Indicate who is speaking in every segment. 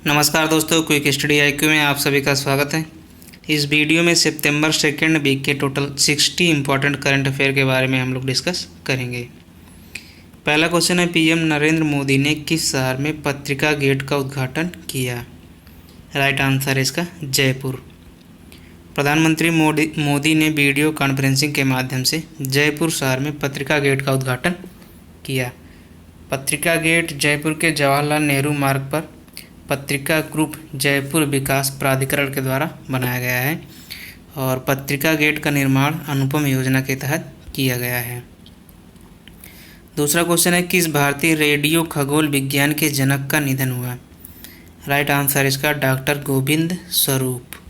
Speaker 1: नमस्कार दोस्तों, quick study IQ में आप सभी का स्वागत है। इस वीडियो में सितंबर सेकेंड वीक के टोटल 60 इंपॉर्टेंट करंट अफेयर के बारे में हम लोग डिस्कस करेंगे। पहला क्वेश्चन है, पीएम नरेंद्र मोदी ने किस शहर में पत्रिका गेट का उद्घाटन किया? राइट आंसर है इसका जयपुर। प्रधानमंत्री मोदी ने वीडियो कॉन्फ्रेंसिंग के माध्यम से जयपुर शहर में पत्रिका गेट का उद्घाटन किया। पत्रिका गेट जयपुर के जवाहरलाल नेहरू मार्ग पर पत्रिका ग्रुप जयपुर विकास प्राधिकरण के द्वारा बनाया गया है और पत्रिका गेट का निर्माण अनुपम योजना के तहत किया गया है। दूसरा क्वेश्चन है, किस भारतीय रेडियो खगोल विज्ञान के जनक का निधन हुआ? राइट आंसर इसका डॉक्टर गोविंद स्वरूप।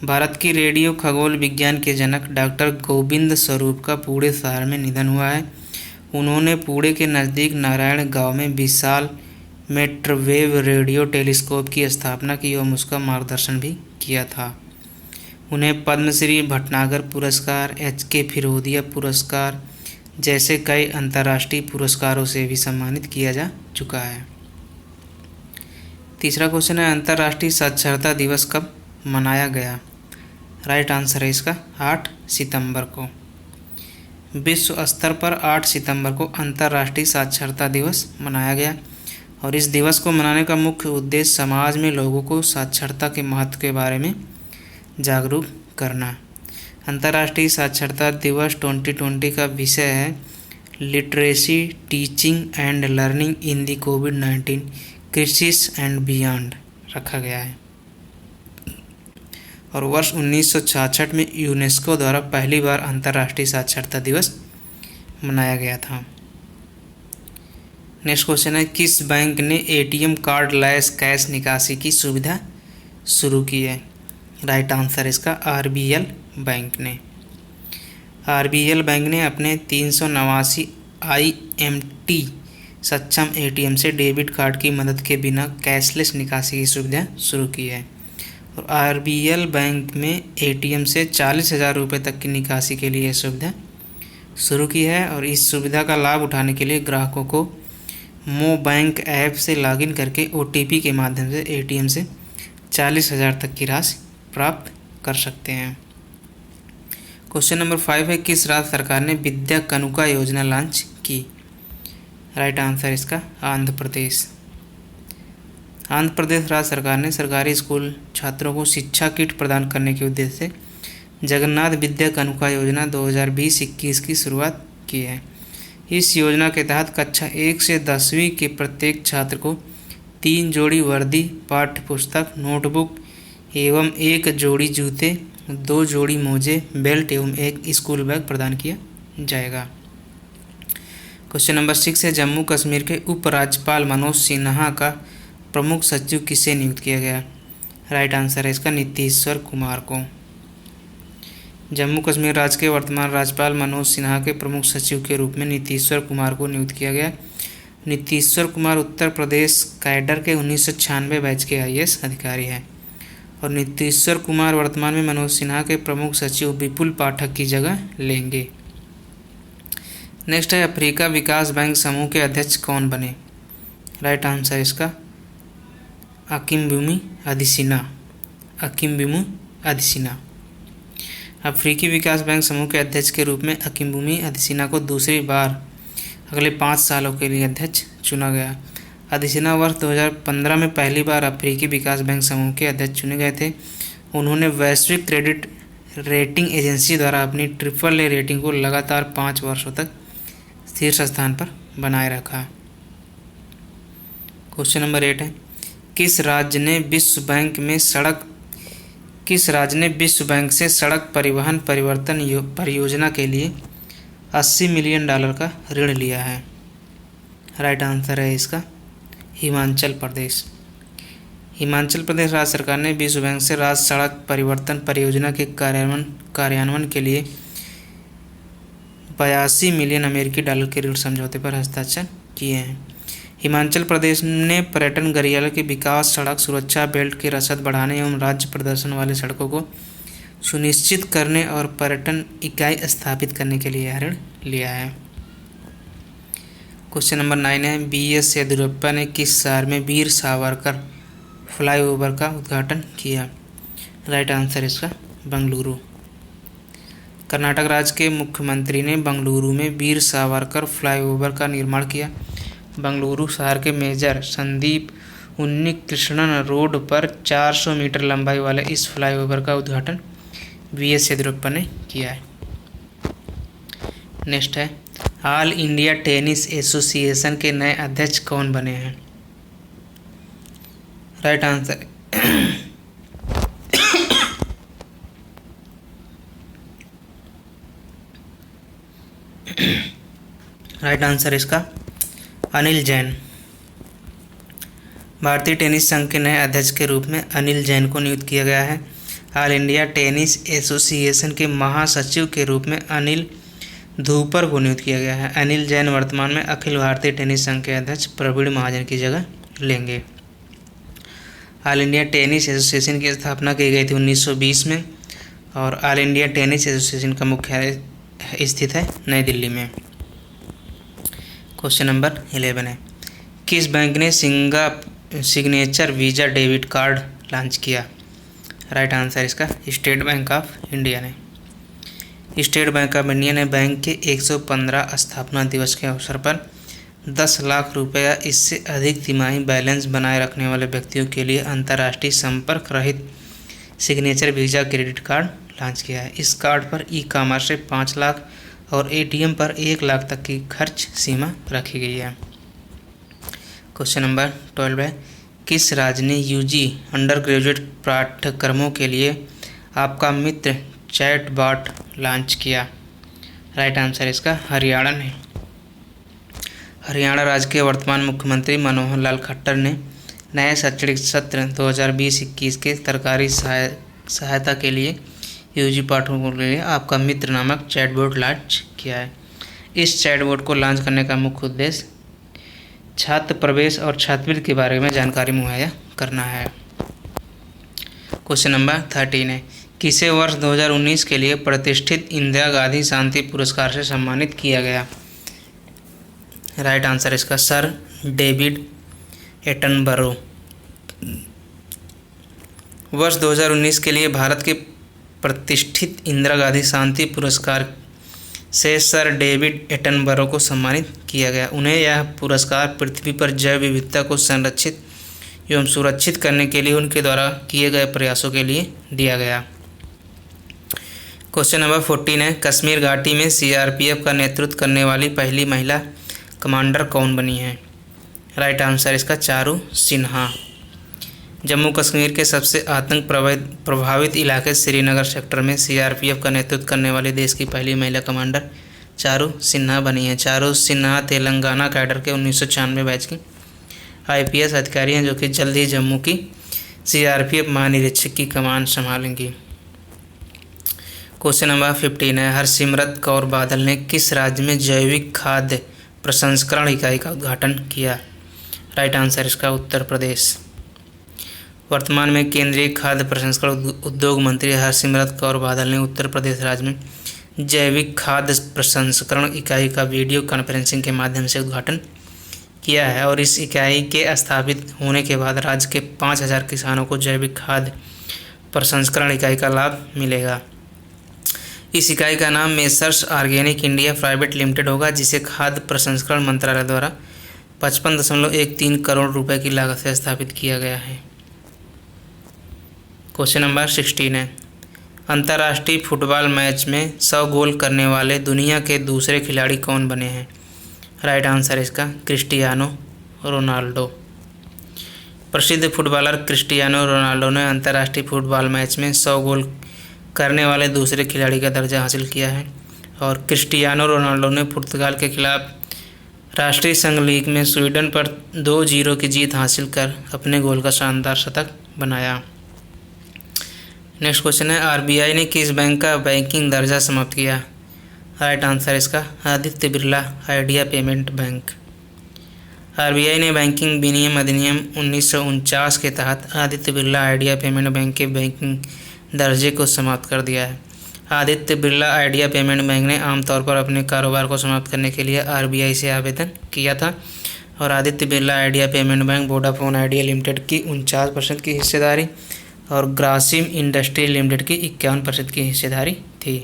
Speaker 1: भारत की रेडियो खगोल विज्ञान के जनक डॉक्टर गोविंद स्वरूप का पुणे शहर में निधन हुआ है। उन्होंने पुणे के नज़दीक नारायण गांव में विशाल मेट्रोवेव रेडियो टेलीस्कोप की स्थापना की एवं उसका मार्गदर्शन भी किया था। उन्हें पद्मश्री, भटनागर पुरस्कार, एच.के. फिरोदिया पुरस्कार जैसे कई अंतर्राष्ट्रीय पुरस्कारों से भी सम्मानित किया जा चुका है। तीसरा क्वेश्चन है, अंतर्राष्ट्रीय साक्षरता दिवस कब मनाया गया? राइट आंसर है इसका 8 सितंबर को। विश्व स्तर पर 8 सितंबर को अंतर्राष्ट्रीय साक्षरता दिवस मनाया गया और इस दिवस को मनाने का मुख्य उद्देश्य समाज में लोगों को साक्षरता के महत्व के बारे में जागरूक करना। अंतर्राष्ट्रीय साक्षरता दिवस 2020 का विषय है literacy teaching and learning in the covid crisis and beyond रखा गया है और वर्ष 1966 में यूनेस्को द्वारा पहली बार अंतर्राष्ट्रीय साक्षरता दिवस मनाया गया था। नेक्स्ट क्वेश्चन है, किस बैंक ने एटीएम कार्ड लेस कैश निकासी की सुविधा शुरू की है? राइट आंसर इसका आरबीएल बैंक ने। आरबीएल बैंक ने अपने 389 आईएमटी सक्षम एटीएम से डेबिट कार्ड की मदद के बिना कैशलेस निकासी की सुविधा शुरू की है और आरबीएल बैंक में एटीएम से 40,000 रुपये तक की निकासी के लिए यह सुविधा शुरू की है और इस सुविधा का लाभ उठाने के लिए ग्राहकों को मो बैंक ऐप से लॉगिन करके ओटीपी के माध्यम से एटीएम से 40,000 तक की राशि प्राप्त कर सकते हैं। क्वेश्चन नंबर 5 है, किस राज्य सरकार ने विद्या कनुका योजना लॉन्च की? राइट आंसर इसका आंध्र प्रदेश। आंध्र प्रदेश राज्य सरकार ने सरकारी स्कूल छात्रों को शिक्षा किट प्रदान करने के उद्देश्य से जगन्नाथ विद्या कनुका योजना 2020-21 की शुरुआत की है। इस योजना के तहत कक्षा 1 से 10वीं के प्रत्येक छात्र को 3 जोड़ी वर्दी, पाठ्य पुस्तक, नोटबुक एवं 1 जोड़ी जूते, 2 जोड़ी मोजे, बेल्ट एवं 1 स्कूल बैग प्रदान किया जाएगा। क्वेश्चन नंबर 6 है, जम्मू कश्मीर के उपराज्यपाल मनोज सिन्हा का प्रमुख सचिव किसे नियुक्त किया गया? राइट आंसर है इसका नीतीश्वर कुमार को। जम्मू कश्मीर राज्य के वर्तमान राज्यपाल मनोज सिन्हा के प्रमुख सचिव के रूप में नीतीश्वर कुमार को नियुक्त किया गया। नीतीश्वर कुमार उत्तर प्रदेश कैडर के 1996 बैच के आईएएस अधिकारी हैं और नीतीश्वर कुमार वर्तमान में मनोज सिन्हा के प्रमुख सचिव विपुल पाठक की जगह लेंगे। नेक्स्ट है, अफ्रीका विकास बैंक समूह के अध्यक्ष कौन बने? राइट आंसर इसका अकिमबुमी अदिसिना। अफ्रीकी विकास बैंक समूह के अध्यक्ष के रूप में अकिमबुमी अदिसिना को दूसरी बार अगले 5 सालों के लिए अध्यक्ष चुना गया। अदिसिना वर्ष 2015 में पहली बार अफ्रीकी विकास बैंक समूह के अध्यक्ष चुने गए थे। उन्होंने वैश्विक क्रेडिट रेटिंग एजेंसी द्वारा अपनी AAA रेटिंग को लगातार 5 वर्षों तक शीर्ष स्थान पर बनाए रखा। क्वेश्चन नंबर 8 है, किस राज्य ने विश्व बैंक से सड़क परिवहन परिवर्तन परियोजना के लिए $80 मिलियन का ऋण लिया है? राइट आंसर है इसका हिमाचल प्रदेश। हिमाचल प्रदेश राज्य सरकार ने विश्व बैंक से राज्य सड़क परिवर्तन परियोजना के कार्यान्वयन के लिए $82 मिलियन अमेरिकी डॉलर के ऋण समझौते पर हस्ताक्षर किए हैं। हिमाचल प्रदेश ने पर्यटन गलियारे के विकास, सड़क सुरक्षा, बेल्ट की रसद बढ़ाने एवं राज्य प्रदर्शन वाले सड़कों को सुनिश्चित करने और पर्यटन इकाई स्थापित करने के लिए यह ऋण लिया है। क्वेश्चन नंबर 9 है BS येदियुरप्पा ने किस शहर में वीर सावरकर फ्लाईओवर का उद्घाटन किया? राइट आंसर इसका बेंगलुरु। कर्नाटक राज्य के मुख्यमंत्री ने बेंगलुरु में वीर सावरकर फ्लाईओवर का निर्माण किया। बेंगलुरु शहर के मेजर संदीप उन्नीकृष्णन रोड पर 400 मीटर लंबाई वाले इस फ्लाईओवर का उद्घाटन BS येदियुरप्पा ने किया है। नेक्स्ट है ऑल इंडिया टेनिस एसोसिएशन के नए अध्यक्ष कौन बने हैं? राइट आंसर राइट आंसर इसका अनिल जैन। भारतीय टेनिस संघ के नए अध्यक्ष के रूप में अनिल जैन को नियुक्त किया गया है। ऑल इंडिया टेनिस एसोसिएशन के महासचिव के रूप में अनिल धूपर को नियुक्त किया गया है। अनिल जैन वर्तमान में अखिल भारतीय टेनिस संघ के अध्यक्ष प्रवीण महाजन की जगह लेंगे। ऑल इंडिया टेनिस एसोसिएशन की स्थापना की गई थी 1920 में और ऑल इंडिया टेनिस एसोसिएशन का मुख्यालय स्थित है नई दिल्ली में। क्वेश्चन नंबर 11 है किस बैंक ने signature visa debit card launch किया? राइट आंसर इसका स्टेट बैंक ऑफ इंडिया ने। स्टेट बैंक ऑफ इंडिया ने बैंक के 115 स्थापना दिवस के अवसर पर 10 लाख रुपये या इससे अधिक तिमाही बैलेंस बनाए रखने वाले व्यक्तियों के लिए अंतर्राष्ट्रीय संपर्क रहित signature visa credit card launch किया है। इस कार्ड पर ई-कॉमर्स से 5 लाख और ATM पर 1 लाख तक की खर्च सीमा रखी गई है। क्वेश्चन नंबर 12 है किस राज्य ने UG अंडर ग्रेजुएट पाठ्यक्रमों के लिए आपका मित्र चैटबॉट लॉन्च किया? राइट आंसर इसका हरियाणा ने। हरियाणा राज्य के वर्तमान मुख्यमंत्री मनोहर लाल खट्टर ने नए शैक्षणिक सत्र 2020-21 के सरकारी सहायता के लिए UG पाठ्यक्रमों के लिए आपका मित्र नामक चैटबॉट लॉन्च किया है। इस चैटबॉट को लॉन्च करने का मुख्य उद्देश्य छात्र प्रवेश और छात्रवृत्ति के बारे में जानकारी मुहैया करना है। क्वेश्चन नंबर 13 है किसे वर्ष 2019 के लिए प्रतिष्ठित इंदिरा गांधी शांति पुरस्कार से सम्मानित किया गया? राइट आंसर इसका सर डेविड एटनबरो। वर्ष 2019 के लिए भारत के प्रतिष्ठित इंदिरा गांधी शांति पुरस्कार से सर डेविड एटनबरो को सम्मानित किया गया। उन्हें यह पुरस्कार पृथ्वी पर जैव विविधता को संरक्षित एवं सुरक्षित करने के लिए उनके द्वारा किए गए प्रयासों के लिए दिया गया। क्वेश्चन नंबर 14 है कश्मीर घाटी में CRPF का नेतृत्व करने वाली पहली महिला कमांडर कौन बनी है? राइट आंसर इसका चारू सिन्हा। जम्मू कश्मीर के सबसे आतंक प्रभावित इलाके श्रीनगर सेक्टर में CRPF का नेतृत्व करने वाली देश की पहली महिला कमांडर चारू सिन्हा बनी है। चारू सिन्हा तेलंगाना कैडर के 1996 बैच की IPS अधिकारी हैं जो कि जल्द ही जम्मू की CRPF महानिरीक्षक की कमान संभालेंगी। क्वेश्चन नंबर 15 है हरसिमरत कौर बादल ने किस राज्य में जैविक खाद्य प्रसंस्करण इकाई का उद्घाटन किया? राइट आंसर इसका उत्तर प्रदेश। वर्तमान में केंद्रीय खाद्य प्रसंस्करण उद्योग मंत्री हरसिमरत कौर बादल ने उत्तर प्रदेश राज्य में जैविक खाद्य प्रसंस्करण इकाई का वीडियो कॉन्फ्रेंसिंग के माध्यम से उद्घाटन किया है और इस इकाई के स्थापित होने के बाद राज्य के 5000 किसानों को जैविक खाद्य प्रसंस्करण इकाई का लाभ मिलेगा। इस इकाई का नाम messrs organic India private limited होगा जिसे खाद्य प्रसंस्करण मंत्रालय द्वारा 55.13 करोड़ रुपए की लागत से स्थापित किया गया है। क्वेश्चन नंबर 16 है अंतर्राष्ट्रीय फुटबॉल मैच में 100 गोल करने वाले दुनिया के दूसरे खिलाड़ी कौन बने हैं? राइट आंसर इसका क्रिस्टियानो रोनाल्डो। प्रसिद्ध फुटबॉलर क्रिस्टियानो रोनाल्डो ने अंतर्राष्ट्रीय फुटबॉल मैच में 100 गोल करने वाले दूसरे खिलाड़ी का दर्जा हासिल किया है और क्रिस्टियानो रोनाल्डो ने पुर्तगाल के खिलाफ राष्ट्रीय संघ लीग में स्वीडन पर 2-0 की जीत हासिल कर अपने गोल का शानदार शतक बनाया। नेक्स्ट क्वेश्चन है RBI ने किस बैंक का बैंकिंग दर्जा समाप्त किया? राइट आंसर इसका Aditya Birla idea payment bank. RBI ने बैंकिंग विनियम अधिनियम 1949 के तहत Aditya Birla idea payment bank के बैंकिंग दर्जे को समाप्त कर दिया है। Aditya Birla idea payment bank ने आमतौर पर अपने कारोबार को समाप्त करने के लिए RBI से आवेदन किया था। और Aditya Birla idea payment bank Vodafone idea limited की 49% की हिस्सेदारी और ग्रासिम इंडस्ट्री लिमिटेड की 51% की हिस्सेदारी थी।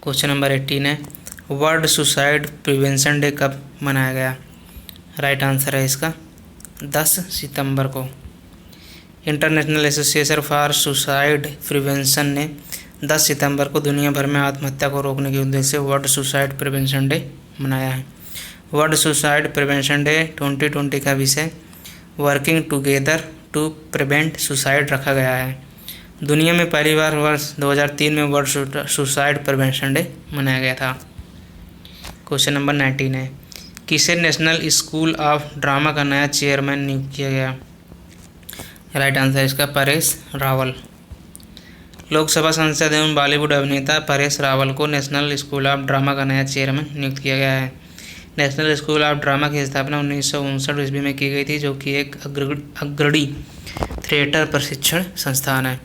Speaker 1: क्वेश्चन नंबर 18 है, वर्ल्ड सुसाइड प्रिवेंशन डे कब मनाया गया? राइट आंसर है इसका 10 सितंबर को। International association for suicide prevention ने 10 सितंबर को दुनिया भर में आत्महत्या को रोकने के उद्देश्य से वर्ल्ड सुसाइड प्रिवेंशन डे मनाया है। वर्ल्ड सुसाइड प्रिवेंशन डे 2020 का विषय working together to prevent suicide रखा गया है। दुनिया में पहली बार वर्ष 2003 में वर्ल्ड सुसाइड प्रिवेंशन डे मनाया गया था। क्वेश्चन नंबर 19 है, किसे नेशनल स्कूल ऑफ ड्रामा का नया चेयरमैन नियुक्त किया गया? राइट आंसर इसका परेश रावल। लोकसभा सांसद एवं बॉलीवुड अभिनेता परेश रावल को नेशनल स्कूल ऑफ ड्रामा का नया चेयरमैन नियुक्त किया गया है। नेशनल स्कूल ऑफ ड्रामा की स्थापना 1959 ईस्वी में की गई थी, जो कि एक अग्रणी थिएटर प्रशिक्षण संस्थान है।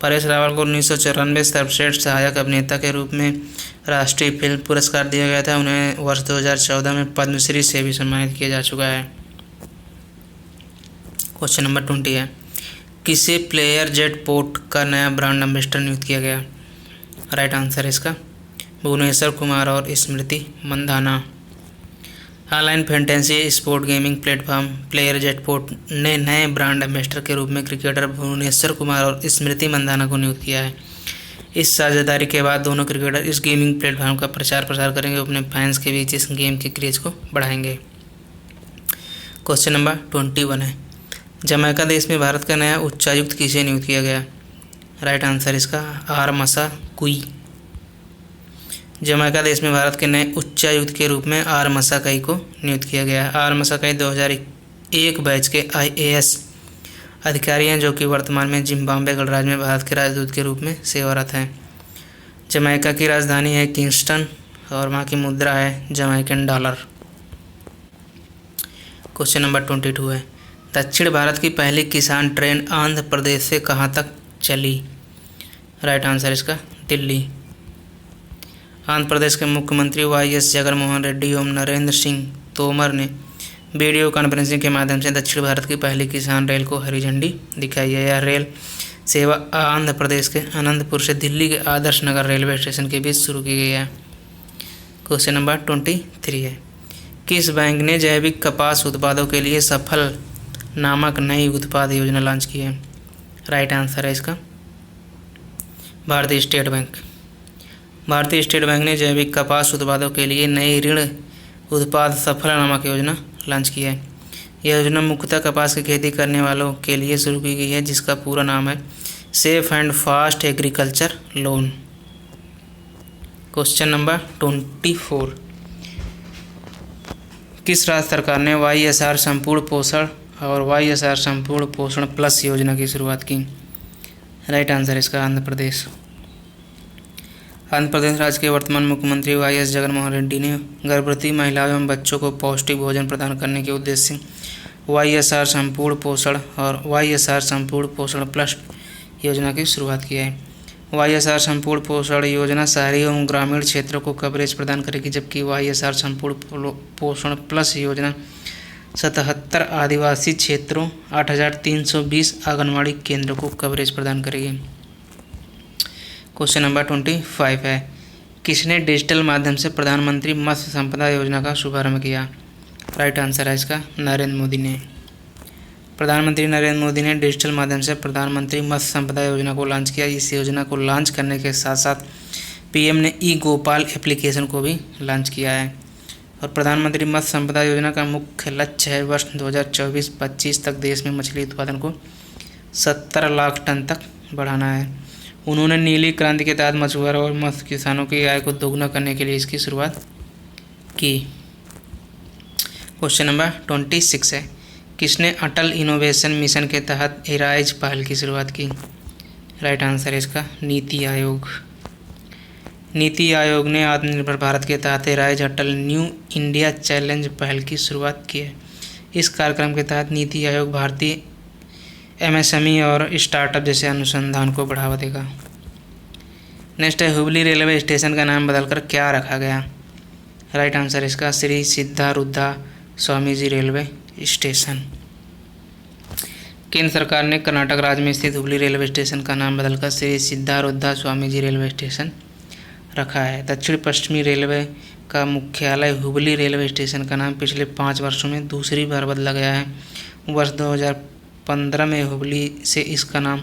Speaker 1: परेश रावल को 1994 सर्वश्रेष्ठ सहायक अभिनेता के रूप में राष्ट्रीय फिल्म पुरस्कार दिया गया था। उन्हें वर्ष 2014 में पद्मश्री से भी सम्मानित किया जा चुका है। क्वेश्चन नंबर 20 है, किसे प्लेयर जेट पोर्ट का नया ब्रांड एम्बेसडर नियुक्त किया गया? राइट आंसर इसका भुवनेश्वर कुमार और Smriti Mandhana. Online fantasy sport gaming platform Playerzpot ने नए ब्रांड एम्बेसडर के रूप में क्रिकेटर भुवनेश्वर कुमार और स्मृति मंदाना को नियुक्त किया है। इस साझेदारी के बाद दोनों क्रिकेटर इस गेमिंग प्लेटफॉर्म का प्रचार प्रसार करेंगे, अपने फैंस के बीच इस गेम के क्रेज को बढ़ाएंगे। क्वेश्चन नंबर 21 है, जमैका देश में भारत का नया उच्चायुक्त किसे नियुक्त किया गया? राइट आंसर इसका आर मसा कुई। जमैका देश में भारत के नए उच्चायुक्त के रूप में आर मसाकई को नियुक्त किया गया है। आर मसाकई 2001 बैच के IAS अधिकारी हैं, जो कि वर्तमान में जिम्बाब्वे गणराज्य में भारत के राजदूत के रूप में सेवारत हैं। जमैका की राजधानी है किंगस्टन और वहाँ की मुद्रा है जमैकन डॉलर। क्वेश्चन नंबर 22 है, दक्षिण भारत की पहली किसान ट्रेन आंध्र प्रदेश से कहाँ तक चली? राइट आंसर इसका दिल्ली। आंध्र प्रदेश के मुख्यमंत्री YS जगनमोहन रेड्डी एवं नरेंद्र सिंह तोमर ने वीडियो कॉन्फ्रेंसिंग के माध्यम से दक्षिण भारत की पहली किसान रेल को हरी झंडी दिखाई है। यह रेल सेवा आंध्र प्रदेश के अनंतपुर से दिल्ली के आदर्श नगर रेलवे स्टेशन के बीच शुरू की गई है। क्वेश्चन नंबर 23 है, किस बैंक ने जैविक कपास उत्पादों के लिए सफल नामक नई उत्पाद योजना लॉन्च की है? राइट आंसर है इसका भारतीय स्टेट बैंक। भारतीय स्टेट बैंक ने जैविक कपास उत्पादों के लिए नई ऋण उत्पाद सफल नामक योजना लॉन्च की है। यह योजना मुख्यतः कपास की खेती करने वालों के लिए शुरू की गई है, जिसका पूरा नाम है safe and fast agriculture loan. Question number 24, किस राज्य सरकार ने YSR संपूर्ण पोषण और YSR संपूर्ण पोषण प्लस योजना की शुरुआत की? राइट आंसर इसका आंध्र प्रदेश। आंध्र प्रदेश राज्य के वर्तमान मुख्यमंत्री YS जगनमोहन रेड्डी ने गर्भवती महिलाओं एवं बच्चों को पौष्टिक भोजन प्रदान करने के उद्देश्य से YSR संपूर्ण पोषण और YSR संपूर्ण पोषण प्लस योजना की शुरुआत की है। YSR संपूर्ण पोषण योजना शहरी एवं ग्रामीण क्षेत्रों को कवरेज प्रदान करेगी, जबकि YSR संपूर्ण पोषण प्लस योजना 77 आदिवासी क्षेत्रों 8320 आंगनवाड़ी केंद्रों को कवरेज प्रदान करेगी। क्वेश्चन नंबर 25 है, किसने डिजिटल माध्यम से प्रधानमंत्री मत्स्य संपदा योजना का शुभारंभ किया? राइट आंसर है इसका नरेंद्र मोदी ने। प्रधानमंत्री नरेंद्र मोदी ने डिजिटल माध्यम से प्रधानमंत्री मत्स्य संपदा योजना को लॉन्च किया। इस योजना को लॉन्च करने के साथ साथ PM ने ई-गोपाल एप्लीकेशन को भी लॉन्च किया है। और प्रधानमंत्री मत्स्य संपदा योजना का मुख्य लक्ष्य है वर्ष 2024-25 तक देश में मछली उत्पादन को 70 लाख टन तक बढ़ाना है। उन्होंने नीली क्रांति के तहत मछुआरों और मत्स्य किसानों की आय को दोगुना करने के लिए इसकी शुरुआत की। क्वेश्चन नंबर 26 है, किसने अटल इनोवेशन मिशन के तहत एराइज पहल की शुरुआत की? राइट आंसर है इसका नीति आयोग। नीति आयोग ने आत्मनिर्भर भारत के तहत एराइज अटल न्यू इंडिया चैलेंज पहल की शुरुआत की है। इस कार्यक्रम के तहत नीति आयोग भारतीय MSME और स्टार्टअप जैसे अनुसंधान को बढ़ावा देगा। नेक्स्ट है, हुबली रेलवे स्टेशन का नाम बदलकर क्या रखा गया? राइट आंसर इसका श्री सिद्धारूढ़ा स्वामी जी रेलवे स्टेशन। केंद्र सरकार ने कर्नाटक राज्य में स्थित हुबली रेलवे स्टेशन का नाम बदलकर श्री सिद्धारूढ़ा स्वामी जी रेलवे स्टेशन रखा है। दक्षिण पश्चिमी रेलवे का मुख्यालय हुबली रेलवे स्टेशन का नाम पिछले 5 वर्षों में दूसरी बार बदला गया है। वर्ष 2015 में हुबली से इसका नाम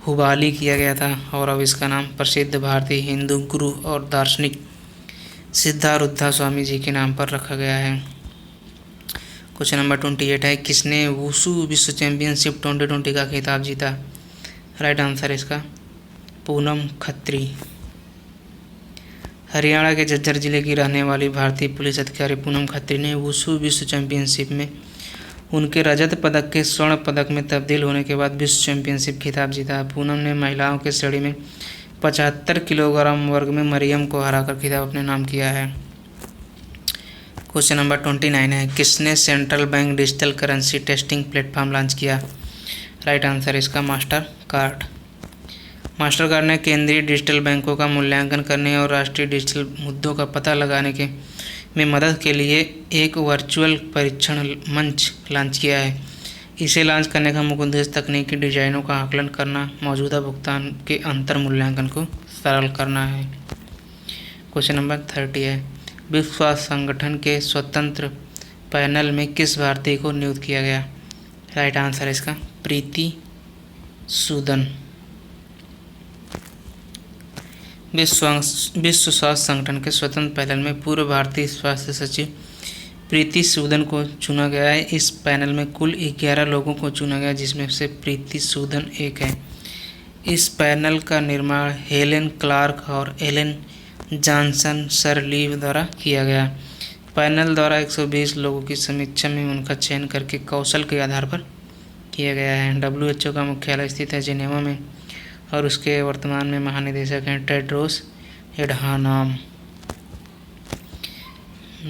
Speaker 1: हुबाली किया गया था और अब इसका नाम प्रसिद्ध भारतीय हिंदू गुरु और दार्शनिक सिद्धारूढ़ा स्वामी जी के नाम पर रखा गया है। क्वेश्चन नंबर 28 है, किसने वुशु विश्व चैंपियनशिप 2020 का खिताब जीता? राइट आंसर इसका पूनम खत्री। हरियाणा के झज्जर जिले की रहने वाली भारतीय पुलिस अधिकारी पूनम खत्री ने वुशु विश्व चैंपियनशिप में उनके रजत पदक के स्वर्ण पदक में तब्दील होने के बाद विश्व चैंपियनशिप खिताब जीता। पूनम ने महिलाओं के श्रेणी में 75 किलोग्राम वर्ग में मरियम को हराकर खिताब अपने नाम किया है। क्वेश्चन नंबर 29 है, किसने central bank digital currency testing platform launch किया? राइट आंसर इसका मास्टर कार्ड। मास्टर कार्ड ने केंद्रीय डिजिटल बैंकों का मूल्यांकन करने और राष्ट्रीय डिजिटल मुद्दों का पता लगाने के में मदद के लिए एक वर्चुअल परीक्षण मंच लॉन्च किया है। इसे लॉन्च करने का मुख्य उद्देश्य तकनीकी डिजाइनों का आकलन करना, मौजूदा भुगतान के अंतर मूल्यांकन को सरल करना है। क्वेश्चन नंबर 30 है, विश्व स्वास्थ्य संगठन के स्वतंत्र पैनल में किस भारतीय को नियुक्त किया गया? राइट आंसर इसका प्रीति सूदन। विश्व स्वास्थ्य संगठन के स्वतंत्र पैनल में पूर्व भारतीय स्वास्थ्य सचिव प्रीति सूदन को चुना गया है। इस पैनल में कुल 11 लोगों को चुना गया, जिसमें से प्रीति सूदन एक है। इस पैनल का निर्माण हेलेन क्लार्क और एलन जॉनसन सरलीव द्वारा किया गया। पैनल द्वारा 120 लोगों की समीक्षा में उनका चयन करके कौशल के आधार पर किया गया है। WHO का मुख्यालय स्थित है जिनेवा में और उसके वर्तमान में महानिदेशक हैं टेड्रोस एडहानॉम।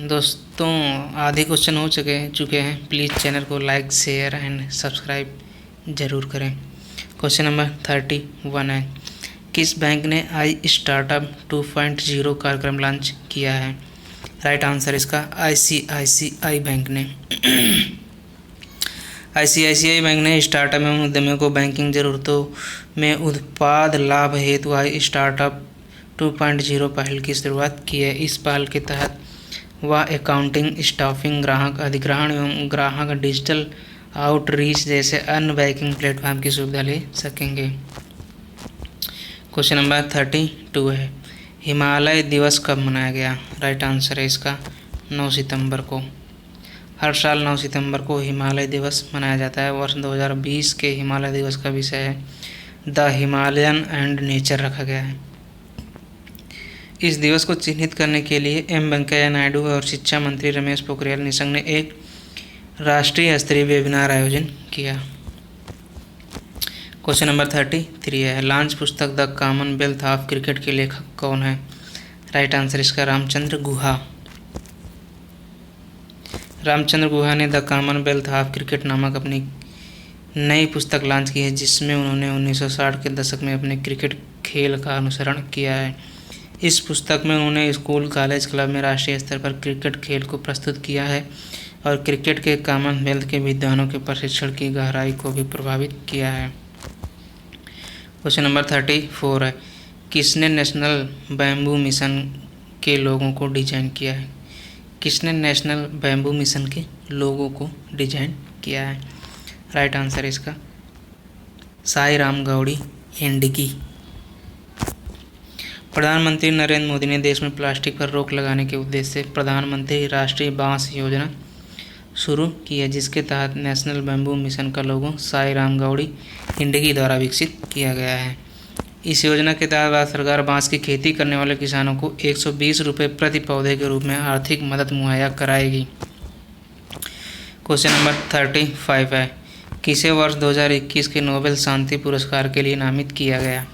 Speaker 1: दोस्तों, आधे क्वेश्चन हो चुके हैं। प्लीज़ चैनल को लाइक, शेयर एंड सब्सक्राइब ज़रूर करें। क्वेश्चन नंबर 31 है, किस बैंक ने आई स्टार्टअप 2.0 कार्यक्रम लॉन्च किया है? राइट आंसर इसका ICICI बैंक ने। ICICI बैंक ने स्टार्टअप एवं उद्यमियों को बैंकिंग ज़रूरतों में उत्पाद लाभ हेतु आई स्टार्टअप 2.0 पहल की शुरुआत की है। इस पहल के तहत वह अकाउंटिंग, स्टाफिंग, ग्राहक अधिग्रहण एवं ग्राहक डिजिटल आउटरीच जैसे अन्य बैंकिंग प्लेटफॉर्म की सुविधा ले सकेंगे। क्वेश्चन नंबर 32 है, हिमालय दिवस कब मनाया गया? राइट आंसर है इसका 9 सितंबर को। हर साल 9 सितंबर को हिमालय दिवस मनाया जाता है। वर्ष 2020 के हिमालय दिवस का विषय है द हिमालयन एंड नेचर रखा गया है। इस दिवस को चिन्हित करने के लिए वेंकैया नायडू और शिक्षा मंत्री रमेश पोखरियाल निशंक ने एक राष्ट्रीय स्तरीय वेबिनार आयोजन किया। क्वेश्चन नंबर 33 है, लॉन्च पुस्तक द कॉमनवेल्थ ऑफ क्रिकेट के लेखक कौन है? राइट आंसर इसका रामचंद्र गुहा। रामचंद्र गुहा ने द कॉमनवेल्थ ऑफ क्रिकेट नामक अपनी नई पुस्तक लॉन्च की है, जिसमें उन्होंने 1960 के दशक में अपने क्रिकेट खेल का अनुसरण किया है। इस पुस्तक में उन्होंने स्कूल, कॉलेज, क्लब में राष्ट्रीय स्तर पर क्रिकेट खेल को प्रस्तुत किया है और क्रिकेट के कॉमनवेल्थ के विद्वानों के प्रशिक्षण की गहराई को भी प्रभावित किया है। क्वेश्चन नंबर 34 है, किसने नेशनल बैम्बू मिशन के लोगों को डिजाइन किया है? किसने नेशनल बैम्बू मिशन के लोगों को डिजाइन किया है? राइट आंसर इसका साई राम गौड़ी एंडगी। प्रधानमंत्री नरेंद्र मोदी ने देश में प्लास्टिक पर रोक लगाने के उद्देश्य से प्रधानमंत्री राष्ट्रीय बांस योजना शुरू की है, जिसके तहत नेशनल बैम्बू मिशन का लोगो साई राम गौड़ी हिंडगी द्वारा विकसित किया गया है। इस योजना के तहत भारत सरकार बांस की खेती करने वाले किसानों को 120 रुपये प्रति पौधे के रूप में आर्थिक मदद मुहैया कराएगी। क्वेश्चन नंबर 35 है, किसे वर्ष 2021 के नोबेल शांति पुरस्कार के लिए नामित किया गया?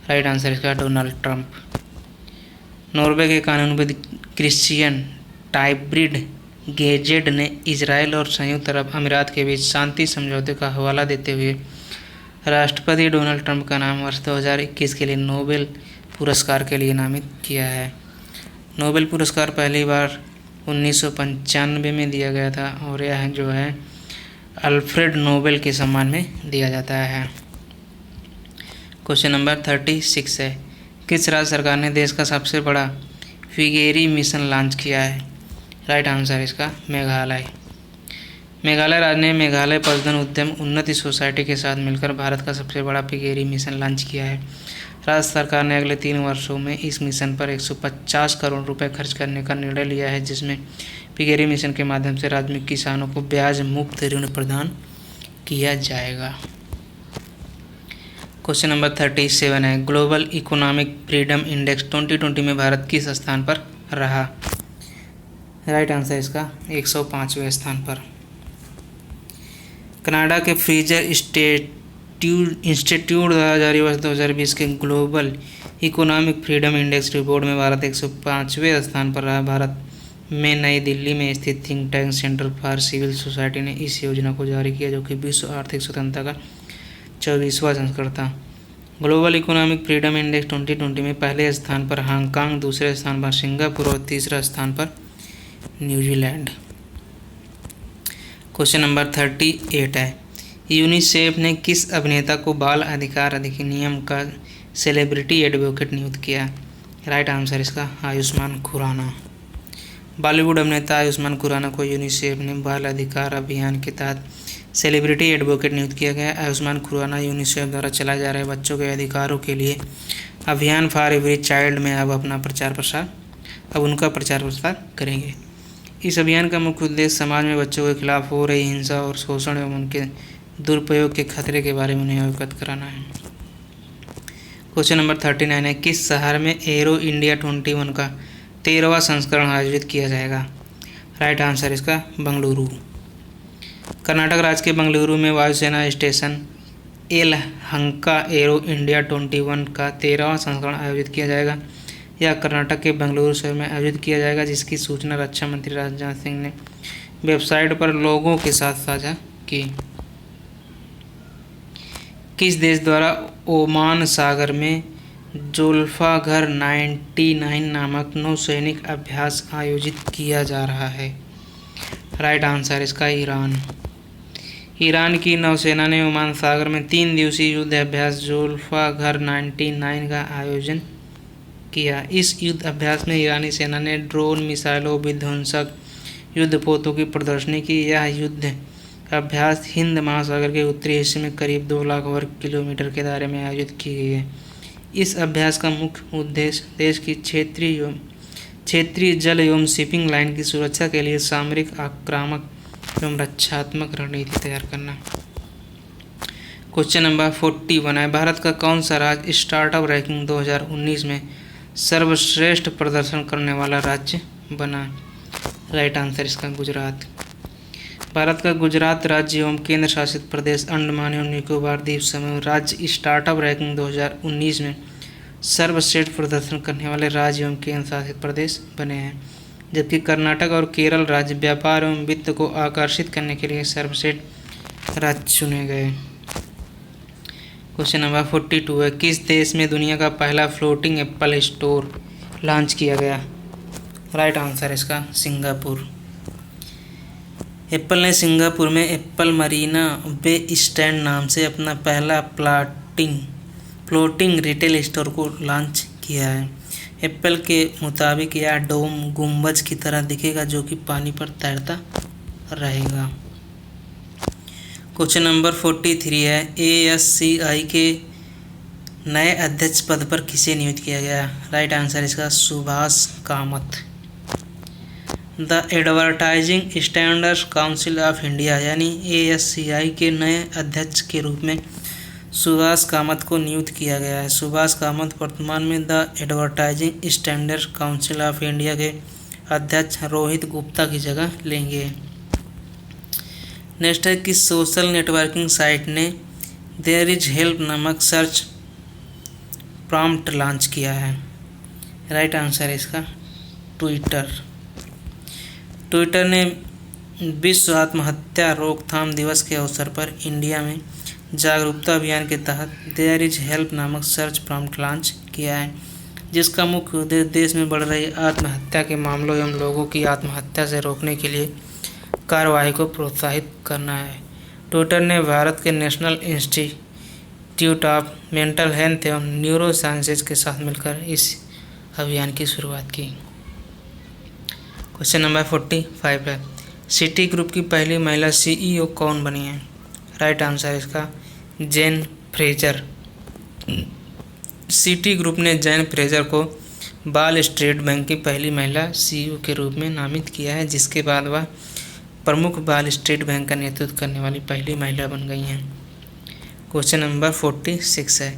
Speaker 1: राइट आंसर इसका डोनाल्ड ट्रंप। नॉर्वे के कानूनविद क्रिश्चियन टाइब्रिड गेजेड ने इजराइल और संयुक्त अरब अमीरात के बीच शांति समझौते का हवाला देते हुए राष्ट्रपति डोनाल्ड ट्रंप का नाम वर्ष 2021 के लिए नोबेल पुरस्कार के लिए नामित किया है। नोबेल पुरस्कार पहली बार 1995 में दिया गया था और यह जो है अल्फ्रेड नोबेल के सम्मान में दिया जाता है। क्वेश्चन नंबर 36 है, किस राज्य सरकार ने देश का सबसे बड़ा फिगेरी मिशन लॉन्च किया है? राइट आंसर इसका मेघालय। मेघालय राज्य ने मेघालय पशुधन उद्यम उन्नति सोसाइटी के साथ मिलकर भारत का सबसे बड़ा पिगेरी मिशन लॉन्च किया है। राज्य सरकार ने अगले 3 वर्षों में इस मिशन पर 150 करोड़ रुपए खर्च करने का निर्णय लिया है, जिसमें पिगेरी मिशन के माध्यम से राज्य में किसानों को ब्याज मुक्त ऋण प्रदान किया जाएगा। क्वेश्चन नंबर 37 है, ग्लोबल इकोनॉमिक फ्रीडम इंडेक्स 2020 में भारत किस स्थान पर रहा? राइट आंसर इसका 105वें स्थान पर। कनाडा के फ्रीजर इंस्टीट्यूट द्वारा जारी वर्ष 2020 के global economic freedom index report में भारत 105वें स्थान पर रहा। भारत में नई दिल्ली में स्थित think tank centre for civil society ने इस योजना को जारी किया, जो कि विश्व आर्थिक स्वतंत्रता का 24वां संस्करण था। ग्लोबल इकोनॉमिक फ्रीडम इंडेक्स 2020 में पहले स्थान पर हांगकांग, दूसरे स्थान पर सिंगापुर और तीसरा स्थान पर न्यूजीलैंड। क्वेश्चन नंबर 38 है, यूनिसेफ ने किस अभिनेता को बाल अधिकार अधिनियम का सेलिब्रिटी एडवोकेट नियुक्त किया? राइट आंसर इसका आयुष्मान खुराना। बॉलीवुड अभिनेता आयुष्मान खुराना को यूनिसेफ ने बाल अधिकार अभियान के तहत सेलिब्रिटी एडवोकेट नियुक्त किया गया। आयुष्मान खुराना यूनिसेफ द्वारा चलाए जा रहे बच्चों के अधिकारों के लिए अभियान फॉर एवरी चाइल्ड में अब उनका प्रचार प्रसार करेंगे। इस अभियान का मुख्य उद्देश्य समाज में बच्चों के खिलाफ हो रही हिंसा और शोषण एवं उनके दुरुपयोग के खतरे के बारे में उन्हें अवगत कराना है। क्वेश्चन नंबर 39 है, किस शहर में एरो इंडिया 21 का 13वां संस्करण आयोजित किया जाएगा? राइट आंसर इसका बेंगलुरु। कर्नाटक राज्य के बेंगलुरु में वायुसेना स्टेशन येलहंका एरो इंडिया 21 का 13वां संस्करण आयोजित किया जाएगा। यह कर्नाटक के बेंगलुरु शहर में आयोजित किया जाएगा, जिसकी सूचना रक्षा मंत्री राजनाथ सिंह ने वेबसाइट पर लोगों के साथ साझा की। किस देश द्वारा ओमान सागर में जुल्फागर 99 नामक नौसैनिक अभ्यास आयोजित किया जा रहा है? राइट आंसर इसका ईरान। ईरान की नौसेना ने ओमान सागर में 3 दिवसीय युद्ध अभ्यास जुल्फागर 99 का आयोजन किया। इस युद्ध अभ्यास में ईरानी सेना ने ड्रोन, मिसाइलों, विध्वंसक युद्धपोतों की प्रदर्शनी की। यह युद्ध अभ्यास हिंद महासागर के उत्तरी हिस्से में करीब 2 लाख वर्ग किलोमीटर के दायरे में आयोजित की गई है। इस अभ्यास का मुख्य उद्देश्य देश की क्षेत्रीय जल एवं शिपिंग लाइन की सुरक्षा के लिए सामरिक, आक्रामक एवं रक्षात्मक रणनीति तैयार करना। क्वेश्चन नंबर 41 है, भारत का कौन सा राज्य स्टार्टअप रैंकिंग 2019 में सर्वश्रेष्ठ प्रदर्शन करने वाला राज्य बना? राइट आंसर इसका गुजरात। भारत का गुजरात राज्य एवं केंद्र शासित प्रदेश अंडमान एवं निकोबार द्वीप समूह राज्य स्टार्टअप रैंकिंग 2019 में सर्वश्रेष्ठ प्रदर्शन करने वाले राज्य एवं केंद्र शासित प्रदेश बने हैं, जबकि कर्नाटक और केरल राज्य व्यापार एवं वित्त को आकर्षित करने के लिए सर्वश्रेष्ठ राज्य चुने गए। क्वेश्चन नंबर 42 है, किस देश में दुनिया का पहला फ्लोटिंग एप्पल स्टोर लॉन्च किया गया? राइट आंसर इसका सिंगापुर। एप्पल ने सिंगापुर में एप्पल मरीना बे स्टैंड नाम से अपना पहला फ्लोटिंग रिटेल स्टोर को लॉन्च किया है। एप्पल के मुताबिक यह डोम गुंबज की तरह दिखेगा, जो कि पानी पर तैरता रहेगा। क्वेश्चन नंबर 43 है, ASCI के नए अध्यक्ष पद पर किसे नियुक्त किया गया? राइट आंसर इसका Subhash Kamat. The advertising standards council of India यानी ASCI के नए अध्यक्ष के रूप में सुभाष कामत को नियुक्त किया गया है। सुभाष कामत वर्तमान में the advertising standards council of India के अध्यक्ष रोहित गुप्ता की जगह लेंगे। नेक्स्ट है कि सोशल नेटवर्किंग साइट ने देयर इज हेल्प नामक सर्च प्रॉम्प्ट लॉन्च किया है? राइट आंसर इसका ट्विटर ने विश्व आत्महत्या रोकथाम दिवस के अवसर पर इंडिया में जागरूकता अभियान के तहत देयर इज हेल्प नामक सर्च प्रॉम्प्ट लॉन्च किया है। जिसका मुख्य उद्देश्य देश में बढ़ रही आत्महत्या के मामलों एवं लोगों की आत्महत्या से रोकने के लिए कार्रवाई को प्रोत्साहित करना है। ट्विटर ने भारत के national institute of mental health एवं न्यूरो साइंसेज के साथ मिलकर इस अभियान की शुरुआत की। क्वेश्चन नंबर 45 है, सिटी ग्रुप की पहली महिला CEO कौन बनी है? राइट आंसर इसका जेन फ्रेजर। सिटी ग्रुप ने जैन फ्रेजर को वॉल स्ट्रीट बैंक की पहली महिला CEO के रूप में नामित किया है, जिसके बाद वह प्रमुख वॉल स्ट्रीट बैंक का नेतृत्व करने वाली पहली महिला बन गई हैं। क्वेश्चन नंबर 46 है,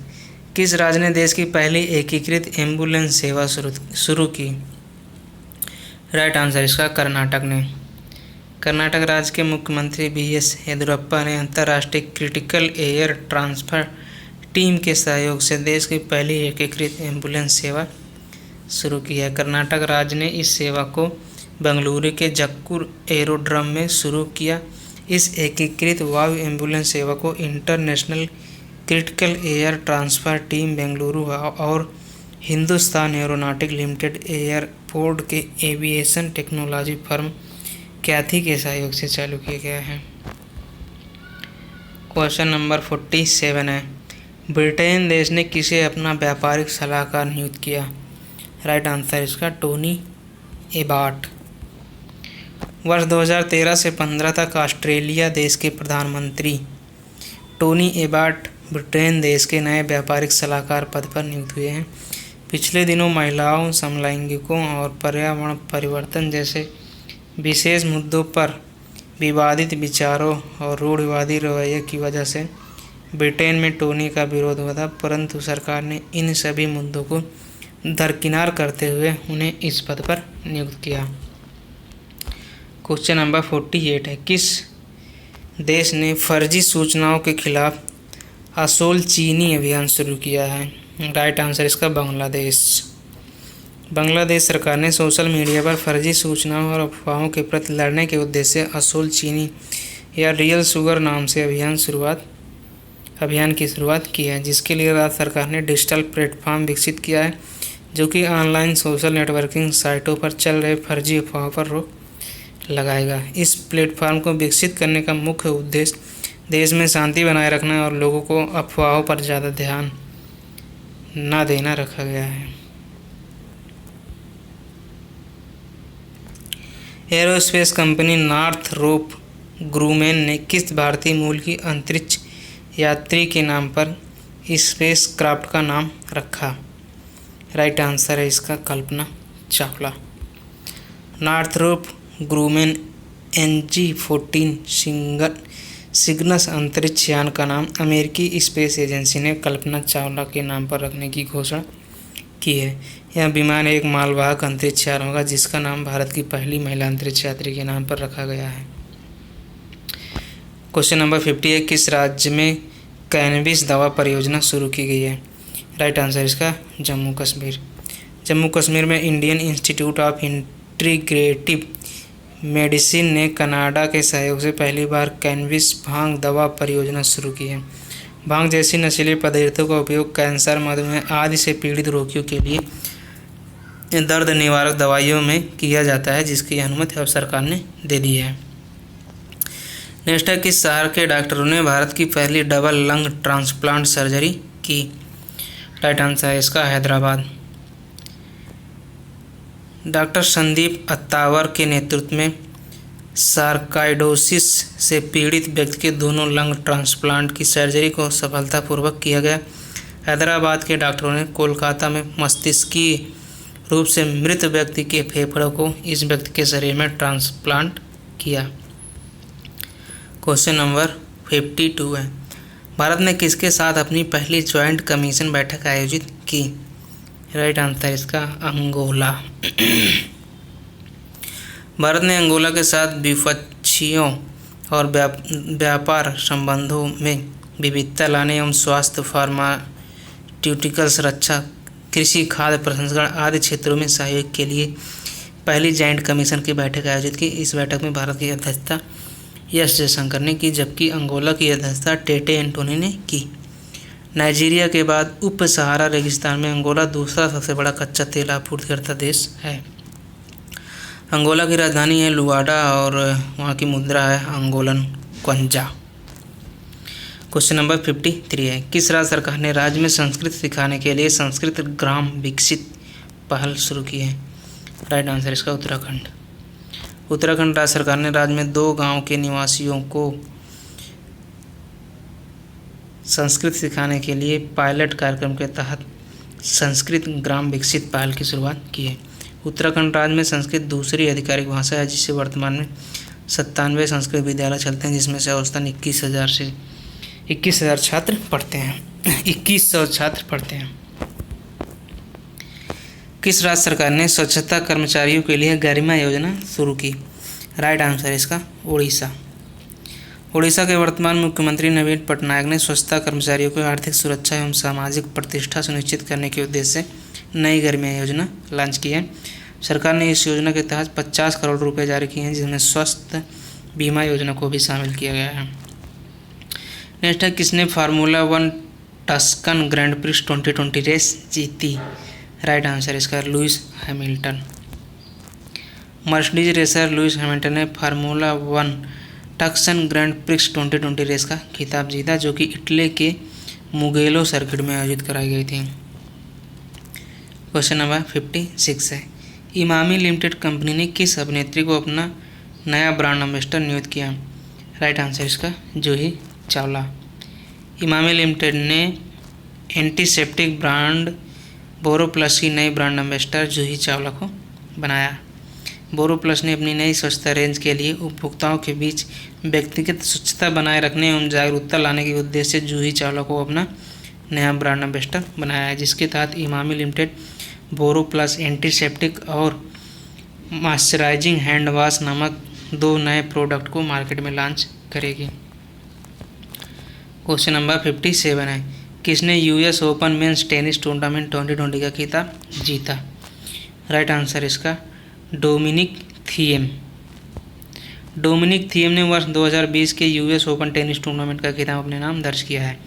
Speaker 1: किस राज्य ने देश की पहली एकीकृत एम्बुलेंस सेवा शुरू की? राइट आंसर इसका कर्नाटक ने। कर्नाटक राज्य के मुख्यमंत्री BS येदियुरप्पा ने अंतर्राष्ट्रीय क्रिटिकल एयर ट्रांसफर टीम के सहयोग से देश की पहली एकीकृत एम्बुलेंस सेवा शुरू की है। कर्नाटक राज्य ने इस सेवा को बेंगलुरु के जक्कूर एरोड्रम में शुरू किया। इस एकीकृत वायु एम्बुलेंस सेवा को international critical air transfer team Bengaluru और हिंदुस्तान एरोनॉटिक लिमिटेड एयरपोर्ट के एविएशन टेक्नोलॉजी फर्म कैथी के सहयोग से चालू किया गया है। क्वेश्चन नंबर 47 है, ब्रिटेन देश ने किसे अपना व्यापारिक सलाहकार नियुक्त किया? राइट आंसर इसका टोनी एबाट। वर्ष 2013 से 15 तक ऑस्ट्रेलिया देश के प्रधानमंत्री टोनी एबाट ब्रिटेन देश के नए व्यापारिक सलाहकार पद पर नियुक्त हुए हैं। पिछले दिनों महिलाओं, समलैंगिकों और पर्यावरण परिवर्तन जैसे विशेष मुद्दों पर विवादित विचारों और रूढ़िवादी रवैये की वजह से ब्रिटेन में टोनी का विरोध हुआ था, परंतु सरकार ने इन सभी मुद्दों को दरकिनार करते हुए उन्हें इस पद पर नियुक्त किया। क्वेश्चन नंबर 48 है, किस देश ने फर्जी सूचनाओं के खिलाफ असोल चीनी अभियान शुरू किया है? राइट आंसर इसका बांग्लादेश। बांग्लादेश सरकार ने सोशल मीडिया पर फर्जी सूचनाओं और अफवाहों के प्रति लड़ने के उद्देश्य से असोल चीनी या रियल शुगर नाम से अभियान की शुरुआत की है, जिसके लिए राज्य सरकार ने डिजिटल प्लेटफॉर्म विकसित किया है, जो कि ऑनलाइन सोशल नेटवर्किंग साइटों पर चल रहे फर्जी अफवाहों पर रोक लगाएगा। इस प्लेटफॉर्म को विकसित करने का मुख्य उद्देश्य देश में शांति बनाए रखना और लोगों को अफवाहों पर ज़्यादा ध्यान न देना रखा गया है। एरोस्पेस कंपनी नॉर्थरोप ग्रूमेन ने किस भारतीय मूल की अंतरिक्ष यात्री के नाम पर स्पेस क्राफ्ट का नाम रखा? राइट आंसर है इसका Kalpana Chawla. Northrop ग्रूमेन NG-14 Cygnus अंतरिक्ष यान का नाम अमेरिकी स्पेस एजेंसी ने कल्पना चावला के नाम पर रखने की घोषणा की है। यह विमान एक मालवाहक अंतरिक्ष यान होगा, जिसका नाम भारत की पहली महिला अंतरिक्ष यात्री के नाम पर रखा गया है। क्वेश्चन नंबर 50 है, किस राज्य में कैनबिस दवा परियोजना शुरू की गई है? राइट आंसर इसका जम्मू कश्मीर। जम्मू कश्मीर में Indian institute of integrative medicine ने कनाडा के सहयोग से पहली बार कैनबिस भांग दवा परियोजना शुरू की है। भांग जैसी नशीले पदार्थों का उपयोग कैंसर, मधुमेह आदि से पीड़ित रोगियों के लिए दर्द निवारक दवाइयों में किया जाता है, जिसकी अनुमति अब सरकार ने दे दी है। नेक्स्ट है, किस शहर के डॉक्टरों ने भारत की पहली डबल लंग ट्रांसप्लांट सर्जरी की? राइट आंसर है इसका हैदराबाद। डॉक्टर संदीप अत्तावर के नेतृत्व में सार्काइडोसिस से पीड़ित व्यक्ति के दोनों लंग ट्रांसप्लांट की सर्जरी को सफलतापूर्वक किया गया। हैदराबाद के डॉक्टरों ने कोलकाता में मस्तिष्कीय रूप से मृत व्यक्ति के फेफड़ों को इस व्यक्ति के शरीर में ट्रांसप्लांट किया। क्वेश्चन नंबर 52 है, भारत ने किसके साथ अपनी पहली ज्वाइंट कमीशन बैठक आयोजित की? राइट आंसर इसका अंगोला। भारत ने अंगोला के साथ द्विपक्षीयों और व्यापार संबंधों में विविधता लाने एवं स्वास्थ्य, फार्मास्यूटिकल्स, रक्षा, कृषि, खाद्य प्रसंस्करण आदि क्षेत्रों में सहयोग के लिए पहली जॉइंट कमीशन की बैठक आयोजित की। इस बैठक में भारत की अध्यक्षता एस जयशंकर ने की, जबकि अंगोला की अध्यक्षता टेटे एंटोनी ने की। नाइजीरिया के बाद उप सहारा रेगिस्तान में अंगोला दूसरा सबसे बड़ा कच्चा तेल आपूर्तिकर्ता देश है। अंगोला की राजधानी है लुआंडा और वहाँ की मुद्रा है अंगोलन क्वांजा। क्वेश्चन नंबर 53 है, किस राज्य सरकार ने राज्य में संस्कृत सिखाने के लिए संस्कृत ग्राम विकसित पहल शुरू की है? राइट आंसर इसका उत्तराखंड। उत्तराखंड राज्य सरकार ने राज्य में 2 गांव के निवासियों को संस्कृत सिखाने के लिए पायलट कार्यक्रम के तहत संस्कृत ग्राम विकसित पहल की शुरुआत की है। उत्तराखंड राज्य में संस्कृत दूसरी आधिकारिक भाषा है, जिससे वर्तमान में 97 संस्कृत विद्यालय चलते हैं, जिसमें से औसतन 21,000 छात्र पढ़ते हैं। 2100 छात्र पढ़ते हैं। किस राज्य सरकार ने स्वच्छता कर्मचारियों के लिए गरिमा योजना शुरू की? राइट आंसर इसका उड़ीसा। उड़ीसा के वर्तमान मुख्यमंत्री नवीन पटनायक ने स्वच्छता कर्मचारियों को आर्थिक सुरक्षा एवं सामाजिक प्रतिष्ठा सुनिश्चित करने के उद्देश्य से नई गरिमा योजना लॉन्च की है। सरकार ने इस योजना के तहत 50 करोड़ रुपए जारी किए हैं, जिसमें स्वास्थ्य बीमा योजना को भी शामिल किया गया है। नेक्स्ट है, किसने formula 1 Tuscan Grand Prix 2020 race जीती? राइट आंसर इसका Lewis Hamilton. Mercedes racer Lewis Hamilton ने formula 1 Tuscan Grand Prix 2020 race का खिताब जीता, जो कि इटली के मुगेलो सर्किट में आयोजित कराई गई थी। क्वेश्चन नंबर 56 है, इमामी लिमिटेड कंपनी ने किस अभिनेत्री को अपना नया ब्रांड एम्बेसडर नियुक्त किया? राइट आंसर इसका जूही चावला। इमामी लिमिटेड ने एंटीसेप्टिक ब्रांड बोरोप्लस की नई ब्रांड एम्बेसडर जूही चावला को बनाया। बोरोप्लस ने अपनी नई स्वच्छता रेंज के लिए उपभोक्ताओं के बीच व्यक्तिगत स्वच्छता बनाए रखने एवं जागरूकता लाने के उद्देश्य से जूही चावला को अपना नया ब्रांड एम्बेसडर बनाया है, जिसके तहत इमामी लिमिटेड बोरोप्लस एंटीसेप्टिक और मॉइस्चराइजिंग हैंड वॉश नामक 2 नए प्रोडक्ट को मार्केट में लॉन्च करेगी। क्वेश्चन नंबर 57 है, किसने US open men's tennis tournament 2020 का खिताब जीता? राइट आंसर इसका डोमिनिक थिएम। डोमिनिक थिएम ने वर्ष 2020 के यूएस ओपन टेनिस टूर्नामेंट का खिताब अपने नाम दर्ज किया है।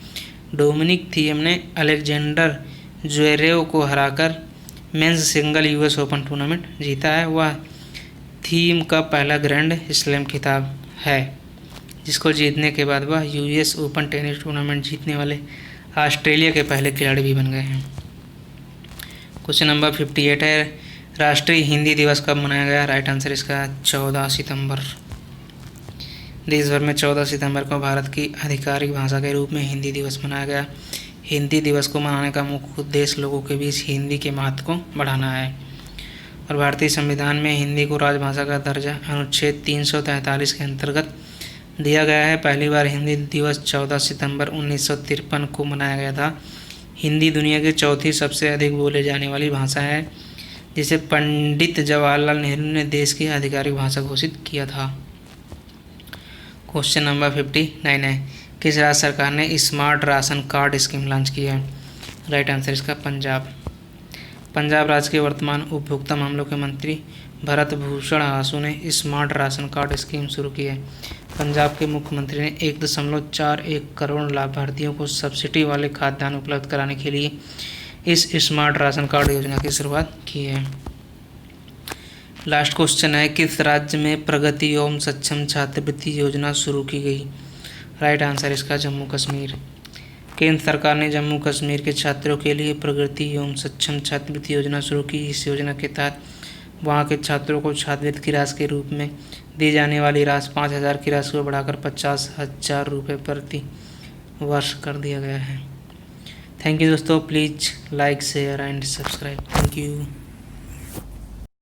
Speaker 1: डोमिनिक थिएम ने अलेक्जेंडर ज्वेरेव को हराकर men's single US open tournament जीता है। वह थीम का पहला ग्रैंड स्लैम खिताब है, जिसको जीतने के बाद वह यूएस ओपन टेनिस टूर्नामेंट जीतने वाले ऑस्ट्रेलिया के पहले खिलाड़ी भी बन गए हैं। क्वेश्चन नंबर 58 है, राष्ट्रीय हिंदी दिवस कब मनाया गया? राइट आंसर इसका 14 सितंबर। देश भर में 14 सितंबर को भारत की आधिकारिक भाषा के रूप में हिंदी दिवस मनाया गया। हिंदी दिवस को मनाने का मुख्य उद्देश्य लोगों के बीच हिंदी के महत्व को बढ़ाना है और भारतीय संविधान में हिंदी को राजभाषा का दर्जा अनुच्छेद 343 के अंतर्गत दिया गया है। पहली बार हिंदी दिवस 14 सितंबर 1953 को मनाया गया था। हिंदी दुनिया की चौथी सबसे अधिक बोले जाने वाली भाषा है, जिसे पंडित जवाहरलाल नेहरू ने देश की आधिकारिक भाषा घोषित किया था। क्वेश्चन नंबर 59 है, किस राज्य सरकार ने smart ration card scheme launch की है? राइट आंसर इसका पंजाब। पंजाब राज्य के वर्तमान उपभोक्ता मामलों के मंत्री भरत भूषण आसू ने स्मार्ट राशन कार्ड स्कीम शुरू की है। पंजाब के मुख्यमंत्री ने 1.41 करोड़ लाभार्थियों को सब्सिडी वाले खाद्यान्न उपलब्ध कराने के लिए इस स्मार्ट राशन कार्ड योजना की शुरुआत की है। लास्ट क्वेश्चन है, किस राज्य में प्रगति एवं सक्षम छात्रवृत्ति योजना शुरू की गई? राइट आंसर इसका जम्मू कश्मीर। केंद्र सरकार ने जम्मू कश्मीर के छात्रों के लिए प्रगति एवं सक्षम छात्रवृत्ति योजना शुरू की। इस योजना के तहत वहाँ के छात्रों को छात्रवृत्ति की राशि के रूप में दी जाने वाली राशि 5,000 की राशि को बढ़ाकर 50,000 रुपये प्रति वर्ष कर दिया गया है। थैंक यू दोस्तों, please like share and subscribe. Thank you.